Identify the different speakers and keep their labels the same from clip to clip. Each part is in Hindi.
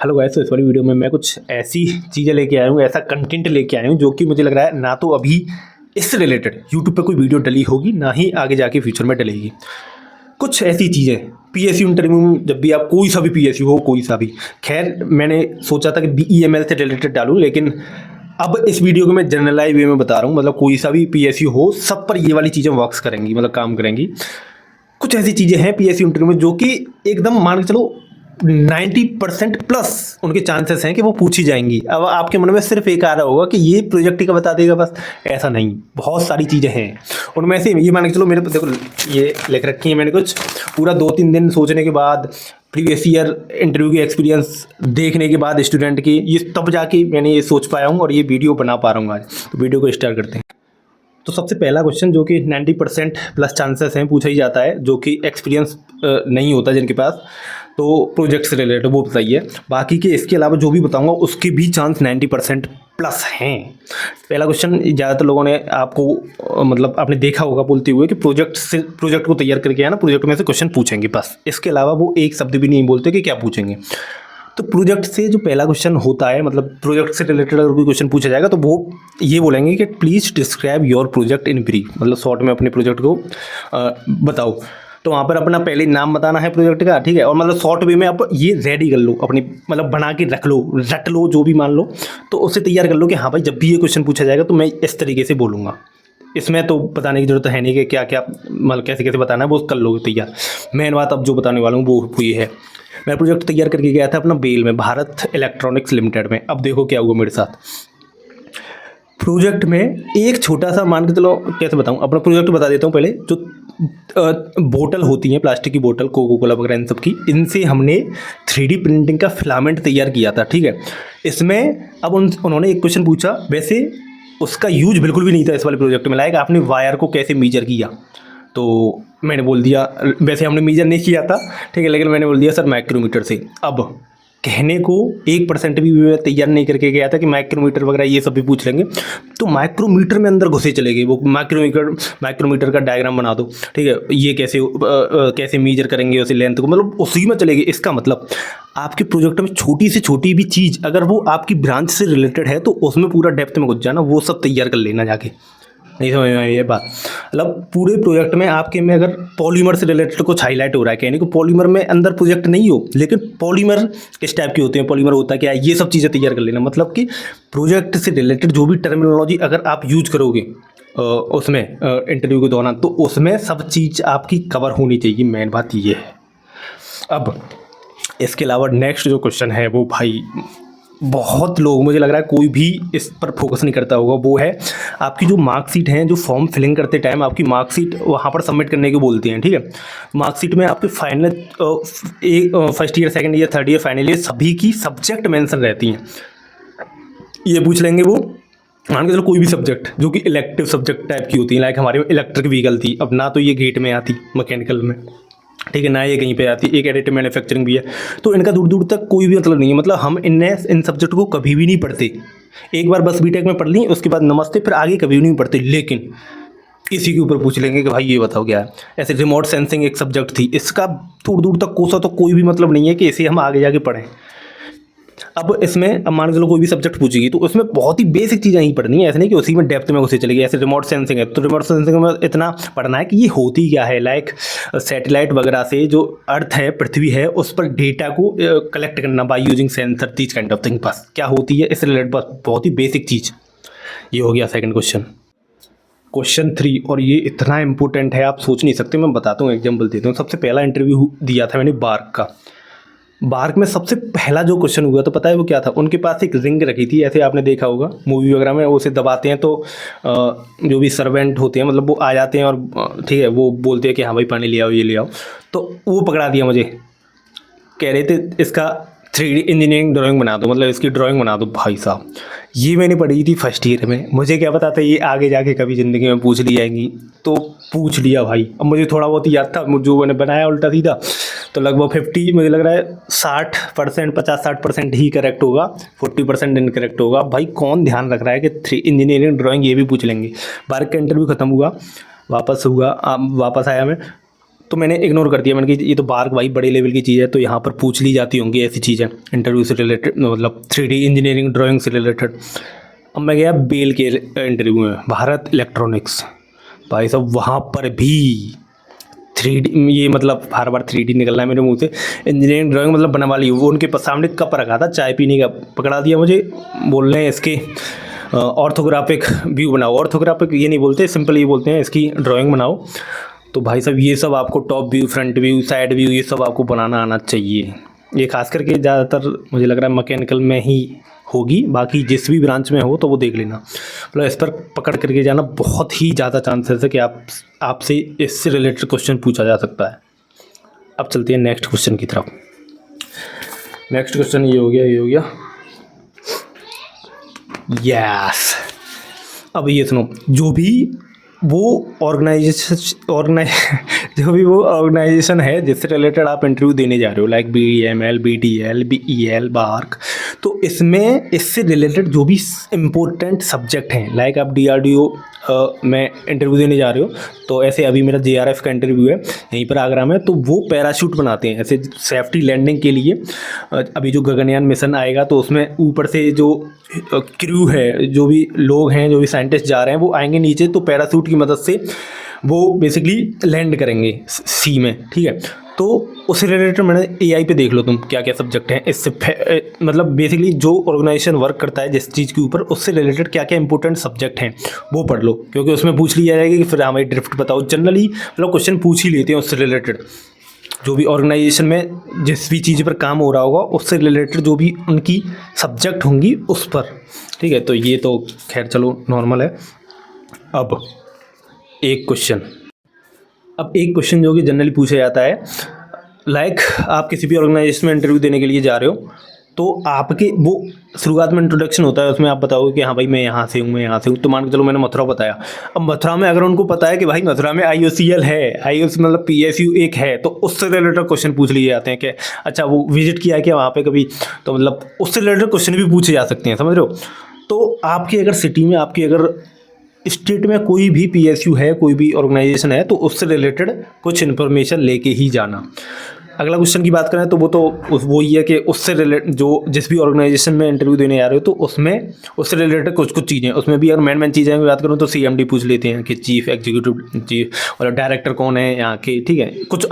Speaker 1: हेलो गाइस, तो इस वाली वीडियो में मैं कुछ ऐसी चीज़ें लेके आया हूँ, ऐसा कंटेंट लेके आया हूँ जो कि मुझे लग रहा है ना तो अभी इससे रिलेटेड यूट्यूब पे कोई वीडियो डली होगी, ना ही आगे जाके फ्यूचर में डलेगी। कुछ ऐसी चीज़ें पीएसयू इंटरव्यू में, जब भी आप कोई सा भी पीएसयू हो, कोई सा भी, खैर मैंने सोचा था कि बीईएमएल से रिलेटेड डालूँ, लेकिन अब इस वीडियो को मैं जनरलाइज वे में बता रहा हूँ। मतलब कोई सा भी पीएसयू हो, सब पर ये वाली चीज़ें वर्क्स करेंगी, मतलब काम करेंगी। कुछ ऐसी चीज़ें हैं पीएसयू इंटरव्यू में जो कि एकदम मान के चलो 90% प्लस उनके चांसेस हैं कि वो पूछी जाएंगी। अब आपके मन में सिर्फ एक आ रहा होगा कि ये प्रोजेक्ट ही का बता देगा बस, ऐसा नहीं, बहुत सारी चीज़ें हैं उनमें से। ये मान के चलो, मेरे देखो ये लिख रखी है मैंने, कुछ पूरा 2-3 दिन सोचने के बाद, प्रीवियस ईयर इंटरव्यू की एक्सपीरियंस देखने के बाद स्टूडेंट की, ये तब जाके मैंने ये सोच पाया हूँ और ये वीडियो बना पा रहा हूँ आज। तो वीडियो को स्टार्ट करते हैं। तो सबसे पहला क्वेश्चन जो कि 90% प्लस चांसेस हैं पूछा ही जाता है, जो कि एक्सपीरियंस नहीं होता जिनके पास, तो प्रोजेक्ट से रिलेटेड वो बताइए। बाकी के इसके अलावा जो भी बताऊंगा उसके भी चांस 90% प्लस हैं। पहला क्वेश्चन ज़्यादातर लोगों ने आपको मतलब आपने देखा होगा बोलते हुए कि प्रोजेक्ट को तैयार करके आना, प्रोजेक्ट में से क्वेश्चन पूछेंगे बस। इसके अलावा वो एक शब्द भी नहीं बोलते कि क्या पूछेंगे। तो प्रोजेक्ट से जो पहला क्वेश्चन होता है, मतलब प्रोजेक्ट से रिलेटेड अगर कोई क्वेश्चन पूछा जाएगा तो वो ये बोलेंगे कि please describe your project in brief, मतलब शॉर्ट में अपने प्रोजेक्ट को बताओ। तो वहाँ पर अपना पहले नाम बताना है प्रोजेक्ट का, ठीक है, और मतलब शॉर्ट वे में आप ये रेडी कर लो अपनी, मतलब बना के रख लो, रट लो, जो भी मान लो, तो उससे तैयार कर लो कि हाँ भाई जब भी ये क्वेश्चन पूछा जाएगा तो मैं इस तरीके से बोलूँगा। इसमें तो बताने की जरूरत है नहीं कि क्या क्या, मतलब कैसे कैसे बताना है, वो कर लोगे तैयार। मेन बात अब जो बताने वाला हूँ वो ये है। मैं प्रोजेक्ट तैयार करके गया था अपना बेल में, भारत इलेक्ट्रॉनिक्स लिमिटेड में। अब देखो क्या हुआ मेरे साथ। प्रोजेक्ट में एक छोटा सा, मान के चलो कैसे बताऊँ, अपना प्रोजेक्ट बता देता हूँ पहले। जो बोतल होती हैं, प्लास्टिक की बोतल, कोको कोला वगैरह इन सब की, इनसे हमने 3D प्रिंटिंग का फिलामेंट तैयार किया था, ठीक है। इसमें अब उन्होंने एक क्वेश्चन पूछा, वैसे उसका यूज बिल्कुल भी नहीं था इस वाले प्रोजेक्ट में, लाइक आपने वायर को कैसे मेजर किया। तो मैंने बोल दिया, वैसे हमने मेजर नहीं किया था, ठीक है, लेकिन मैंने बोल दिया सर माइक्रोमीटर से। अब कहने को 1% भी मैं तैयार नहीं करके गया था कि माइक्रोमीटर वगैरह ये सब भी पूछ लेंगे। तो माइक्रोमीटर में अंदर घुसे चले गए वो। माइक्रोमीटर का डायग्राम बना दो, ठीक है, ये कैसे मेजर करेंगे उसी लेंथ को, मतलब उसी में चले गए। इसका मतलब आपके प्रोजेक्ट में छोटी से छोटी भी चीज़ अगर वो आपकी ब्रांच से रिलेटेड है तो उसमें पूरा डेप्थ में घुस जाना, वो सब तैयार कर लेना जाके। नहीं समझ में आई ये बात। मतलब पूरे प्रोजेक्ट में आपके में अगर पॉलीमर से रिलेटेड कुछ हाईलाइट हो रहा है, कहने को पॉलीमर में अंदर प्रोजेक्ट नहीं हो, लेकिन पॉलीमर किस टाइप के होते हैं, पॉलीमर होता क्या है, ये सब चीज़ें तैयार कर लेना। मतलब कि प्रोजेक्ट से रिलेटेड जो भी टर्मिनोलॉजी अगर आप यूज करोगे उसमें इंटरव्यू के दौरान, तो उसमें सब चीज़ आपकी कवर होनी चाहिए। मेन बात ये है। अब इसके अलावा नेक्स्ट जो क्वेश्चन है वो भाई बहुत लोग, मुझे लग रहा है कोई भी इस पर फोकस नहीं करता होगा, वो है आपकी जो मार्कशीट है, जो फॉर्म फिलिंग करते टाइम आपकी मार्कशीट वहाँ पर सबमिट करने को बोलते हैं, ठीक है। मार्कशीट में आपके final first year, second year, third year, final year सभी की सब्जेक्ट मेंशन रहती हैं। ये पूछ लेंगे वो, मान के चलो कोई भी सब्जेक्ट जो कि इलेक्टिव सब्जेक्ट टाइप की होती है, लाइक हमारे में इलेक्ट्रिक व्हीकल थी, अब ना तो ये गेट में आती मैकेनिकल में, ठीक है, ना ये कहीं पे आती, एक एडिटिव मैन्युफैक्चरिंग भी है, तो इनका दूर दूर तक कोई भी मतलब नहीं है। मतलब हम इन सब्जेक्ट को कभी भी नहीं पढ़ते। एक बार बस बीटेक में पढ़ ली, उसके बाद नमस्ते, फिर आगे कभी भी नहीं पढ़ते। लेकिन इसी के ऊपर पूछ लेंगे कि भाई ये बताओ क्या है। ऐसे रिमोट सेंसिंग एक सब्जेक्ट थी, इसका दूर दूर तक कोसा तो कोई भी मतलब नहीं है कि इसे हम आगे जाके पढ़ें। अब इसमें अब मान के चलो कोई भी सब्जेक्ट पूछेगी तो उसमें बहुत ही बेसिक चीज़ें ही पढ़नी है, ऐसे नहीं कि उसी में डेप्थ में उसे चलेगी। ऐसे रिमोट सेंसिंग है तो रिमोट सेंसिंग में इतना पढ़ना है कि ये होती क्या है, लाइक सैटेलाइट वगैरह से जो अर्थ है, पृथ्वी है, उस पर डेटा को कलेक्ट करना by using sensor, Teej kind of thing. बस क्या होती है इस रिलेटेड, बस बहुत ही बेसिक चीज़। ये हो गया सेकेंड क्वेश्चन। क्वेश्चन 3, और ये इतना इंपॉर्टेंट है आप सोच नहीं सकते। मैं बताता हूँ, एग्जाम्पल देता हूँ। सबसे पहला इंटरव्यू दिया था मैंने बार्क का। बार्क में सबसे पहला जो क्वेश्चन हुआ तो पता है वो क्या था। उनके पास एक रिंग रखी थी, ऐसे आपने देखा होगा मूवी वगैरह में, वो उसे दबाते हैं तो जो भी सर्वेंट होते हैं, मतलब वो आ जाते हैं और ठीक है, वो बोलते हैं कि हाँ भाई पानी ले आओ, ये ले आओ। तो वो पकड़ा दिया मुझे, कह रहे थे इसका 3D इंजीनियरिंग ड्राइंग बना दो, मतलब इसकी ड्राइंग बना दो। भाई साहब ये मैंने पढ़ी थी फर्स्ट ईयर में, मुझे क्या पता था ये आगे जाके कभी ज़िंदगी में पूछ ली जाएंगी। तो पूछ लिया भाई। अब मुझे थोड़ा बहुत याद था, जो मैंने बनाया उल्टा सीधा, तो लगभग 50, मुझे लग रहा है 60%, 50-60% ही करेक्ट होगा, 40% इनकरेक्ट होगा। भाई कौन ध्यान रख रहा है कि 3 इंजीनियरिंग ड्राइंग ये भी पूछ लेंगे। बार्क का इंटरव्यू ख़त्म हुआ, वापस आया मैं, तो मैंने इग्नोर कर दिया। मैंने कि ये तो बार्क भाई बड़े लेवल की चीज़ है, तो यहाँ पर पूछ ली जाती होंगी ऐसी चीज़ें इंटरव्यू से रिलेटेड, मतलब 3D इंजीनियरिंग ड्राइंग से रिलेटेड। अब मैं गया बेल के इंटरव्यू में, भारत इलेक्ट्रॉनिक्स। भाई साहब वहाँ पर भी 3D, ये मतलब बार बार 3D निकल रहा है मेरे मुंह से। इंजीनियरिंग ड्राइंग मतलब बनने वाली, वो उनके सामने कप रखा था चाय पीने का, पकड़ा दिया मुझे, बोल रहे हैं इसके ऑर्थोग्राफिक व्यू बनाओ। ऑर्थोग्राफिक ये नहीं बोलते, सिंपल ये बोलते हैं इसकी ड्राइंग बनाओ। तो भाई साहब ये सब आपको top view, front view, side view, ये सब आपको बनाना आना चाहिए। ये खास करके ज़्यादातर मुझे लग रहा है मैकेनिकल में ही होगी, बाकी जिस भी ब्रांच में हो तो वो देख लेना। मतलब इस पर पकड़ करके जाना, बहुत ही ज़्यादा चांसेस है कि आपसे इससे रिलेटेड क्वेश्चन पूछा जा सकता है। अब चलते हैं नेक्स्ट क्वेश्चन की तरफ। नेक्स्ट क्वेश्चन ये हो गया यस। अब ये सुनो, जो भी वो ऑर्गेनाइजेशन है जिससे रिलेटेड आप इंटरव्यू देने जा रहे हो, like BEML, BTL, BEL, BARC, तो इसमें इससे रिलेटेड जो भी इम्पोर्टेंट सब्जेक्ट हैं, लाइक आप DRDO में इंटरव्यू देने जा रहे हो, तो ऐसे अभी मेरा JRF का इंटरव्यू है यहीं पर आगरा में, तो वो पैराशूट बनाते हैं ऐसे सेफ्टी लैंडिंग के लिए। अभी जो गगनयान मिशन आएगा तो उसमें ऊपर से जो क्रू है, जो भी लोग हैं, जो भी साइंटिस्ट जा रहे हैं, वो आएंगे नीचे, तो पैराशूट की मदद से वो बेसिकली लैंड करेंगे सी में, ठीक है। तो उससे रिलेटेड मैंने AI पे देख लो तुम क्या क्या सब्जेक्ट हैं इससे, मतलब बेसिकली जो ऑर्गेनाइजेशन वर्क करता है जिस चीज़ के ऊपर, उससे रिलेटेड क्या क्या इंपॉर्टेंट सब्जेक्ट हैं वो पढ़ लो, क्योंकि उसमें पूछ लिया जाएगा कि फिर हमारी ड्रिफ्ट बताओ। जनरली मतलब क्वेश्चन पूछ ही लेते हैं उससे रिलेटेड, जो भी ऑर्गेनाइजेशन में जिस भी चीज़ पर काम हो रहा होगा उससे रिलेटेड जो भी उनकी सब्जेक्ट होंगी उस पर, ठीक है। तो ये तो खैर चलो नॉर्मल है। अब एक क्वेश्चन जो कि जनरली पूछा जाता है, लाइक आप किसी भी ऑर्गेनाइजेशन में इंटरव्यू देने के लिए जा रहे हो, तो आपके वो शुरुआत में इंट्रोडक्शन होता है, उसमें आप बताओगे कि हाँ भाई मैं यहाँ से हूँ, तो मान के चलो मैंने मथुरा बताया। अब मथुरा में अगर उनको पता है कि भाई मथुरा में IOCL है, IOC मतलब PSU एक है, तो उससे रिलेटेड क्वेश्चन पूछ लिए जाते हैं कि अच्छा वो विजिट किया है क्या वहाँ पे कभी, तो मतलब उससे रिलेटेड क्वेश्चन भी पूछे जा सकते हैं, समझ रहे हो। तो आपकी अगर सिटी में, आपकी अगर स्टेट में कोई भी PSU है, कोई भी ऑर्गेनाइजेशन है, तो उससे रिलेटेड कुछ इन्फॉर्मेशन लेके ही जाना। अगला क्वेश्चन की बात करें तो वो ये है कि उससे रिलेटेड जो जिस भी ऑर्गेनाइजेशन में इंटरव्यू देने जा रहे हो, तो उसमें उससे रिलेटेड कुछ चीज़ें, उसमें भी अगर मेन चीज़ें की बात करूँ तो CMD पूछ लेते हैं कि चीफ और डायरेक्टर कौन है यहाँ के, ठीक है। कुछ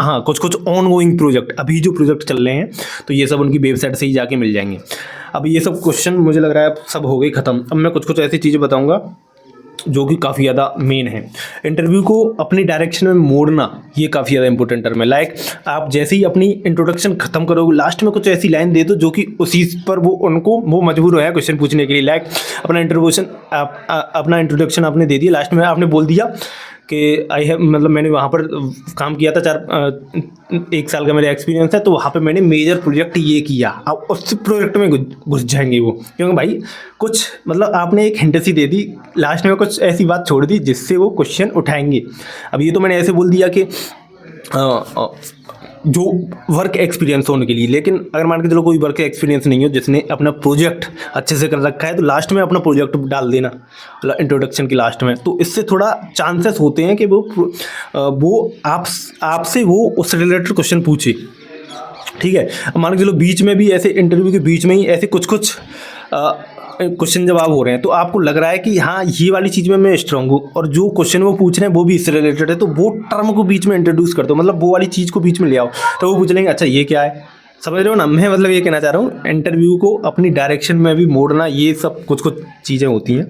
Speaker 1: ऑन गोइंग प्रोजेक्ट, अभी जो प्रोजेक्ट चल रहे हैं, तो ये सब उनकी वेबसाइट से ही जाके मिल जाएंगे। अब ये सब क्वेश्चन मुझे लग रहा है सब हो गई ख़त्म। अब मैं कुछ ऐसी चीज़ें बताऊँगा जो कि काफ़ी ज़्यादा मेन है। इंटरव्यू को अपनी डायरेक्शन में मोड़ना, ये काफ़ी ज़्यादा इंपॉर्टेंट टर्म है। लाइक आप जैसे ही अपनी इंट्रोडक्शन खत्म करोगे, लास्ट में कुछ ऐसी लाइन दे दो जो कि उसी पर वो मजबूर हो है क्वेश्चन पूछने के लिए। लाइक अपना इंट्रोडक्शन आपने दे दिया, लास्ट में आपने बोल दिया कि मतलब मैंने वहाँ पर काम किया था, 1 साल का मेरा एक्सपीरियंस है, तो वहाँ पे मैंने मेजर प्रोजेक्ट ये किया। अब उस प्रोजेक्ट में घुस जाएंगे वो, क्योंकि भाई कुछ मतलब आपने एक हिंट सी दे दी, लास्ट में कुछ ऐसी बात छोड़ दी जिससे वो क्वेश्चन उठाएंगे। अब ये तो मैंने ऐसे बोल दिया कि जो वर्क एक्सपीरियंस होने के लिए, लेकिन अगर मान के चलो कोई वर्क एक्सपीरियंस नहीं हो, जिसने अपना प्रोजेक्ट अच्छे से कर रखा है, तो लास्ट में अपना प्रोजेक्ट डाल देना इंट्रोडक्शन की लास्ट में, तो इससे थोड़ा चांसेस होते हैं कि वो आपसे वो उससे रिलेटेड क्वेश्चन पूछे, ठीक है। मान के चलो बीच में भी ऐसे इंटरव्यू के बीच में ही ऐसे कुछ क्वेश्चन जवाब हो रहे हैं, तो आपको लग रहा है कि हाँ ये वाली चीज़ में मैं स्ट्रांग हूँ, और जो क्वेश्चन वो पूछ रहे हैं वो भी इससे रिलेटेड है, तो वो टर्म को बीच में इंट्रोड्यूस कर दो, मतलब वो वाली चीज़ को बीच में ले आओ, तो वो पूछ लेंगे अच्छा ये क्या है, समझ रहे हो ना। मैं मतलब ये कहना चाह रहा हूँ, इंटरव्यू को अपनी डायरेक्शन में भी मोड़ना, ये सब कुछ चीज़ें होती हैं।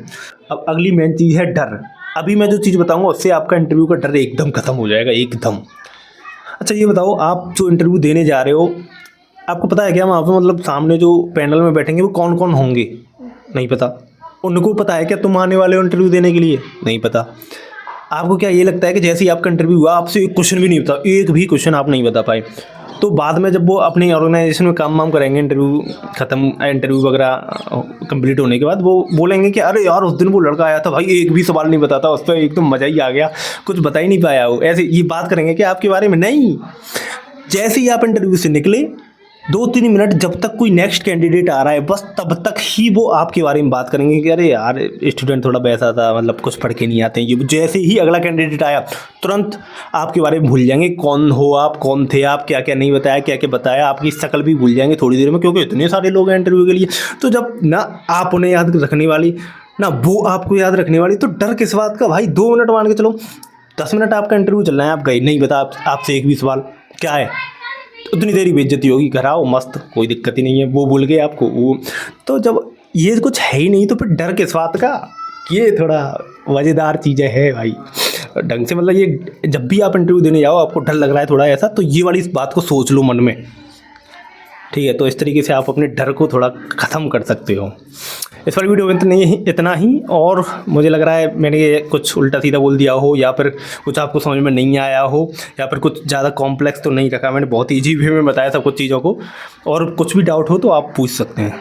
Speaker 1: अब अगली मेन चीज़ है डर। अभी मैं जो चीज़ बताऊँगा उससे आपका इंटरव्यू का डर एकदम खत्म हो जाएगा, एकदम। अच्छा ये बताओ, आप जो इंटरव्यू देने जा रहे हो, आपको पता है क्या वहाँ पर मतलब सामने जो पैनल में बैठेंगे वो कौन कौन होंगे? नहीं पता। उनको पता है क्या तुम आने वाले हो इंटरव्यू देने के लिए? नहीं पता। आपको क्या ये लगता है कि जैसे ही आपका इंटरव्यू हुआ आपसे एक क्वेश्चन भी नहीं बता, एक भी क्वेश्चन आप नहीं बता पाए, तो बाद में जब वो अपनी ऑर्गेनाइजेशन में काम करेंगे, इंटरव्यू वगैरह कंप्लीट होने के बाद, वो बोलेंगे कि अरे यार उस दिन वो लड़का आया था भाई, एक भी सवाल नहीं बताता, उस पर एकदम मज़ा ही आ गया, कुछ बता ही नहीं पाया वो, ऐसे ये बात करेंगे कि आपके बारे में। नहीं, जैसे ही आप इंटरव्यू से निकले 2-3 मिनट जब तक कोई नेक्स्ट कैंडिडेट आ रहा है बस तब तक ही वो आपके बारे में बात करेंगे कि अरे यार स्टूडेंट थोड़ा वैसा था, मतलब कुछ पढ़ के नहीं आते हैं ये। जैसे ही अगला कैंडिडेट आया तुरंत आपके बारे में भूल जाएंगे, कौन हो आप, कौन थे आप, क्या क्या नहीं बताया, क्या क्या बताया, आपकी शक्ल भी भूल जाएंगे थोड़ी देर में, क्योंकि इतने सारे लोग हैं इंटरव्यू के लिए। तो जब ना आप उन्हें याद रखने वाली ना वो आपको याद रखने वाली, तो डर किस बात का भाई। 2 मिनट मान के चलो, 10 मिनट आपका इंटरव्यू चल रहा है, आप गए नहीं बता आपसे एक भी सवाल क्या है, उतनी देरी बेइज्जती होगी, घर आओ मस्त, कोई दिक्कत ही नहीं है, वो भूल गए आपको वो। तो जब ये कुछ है ही नहीं तो फिर डर किस बात का। ये थोड़ा मज़ेदार चीज़ें है भाई ढंग से, मतलब ये जब भी आप इंटरव्यू देने जाओ आपको डर लग रहा है थोड़ा ऐसा, तो ये वाली इस बात को सोच लो मन में, ठीक है। तो इस तरीके से आप अपने डर को थोड़ा ख़त्म कर सकते हो। इस वाली वीडियो में इतना ही। और मुझे लग रहा है मैंने ये कुछ उल्टा सीधा बोल दिया हो, या फिर कुछ आपको समझ में नहीं आया हो, या फिर कुछ ज़्यादा कॉम्प्लेक्स तो नहीं रखा मैंने, बहुत ईजी वे में बताया सब कुछ चीज़ों को। और कुछ भी डाउट हो तो आप पूछ सकते हैं।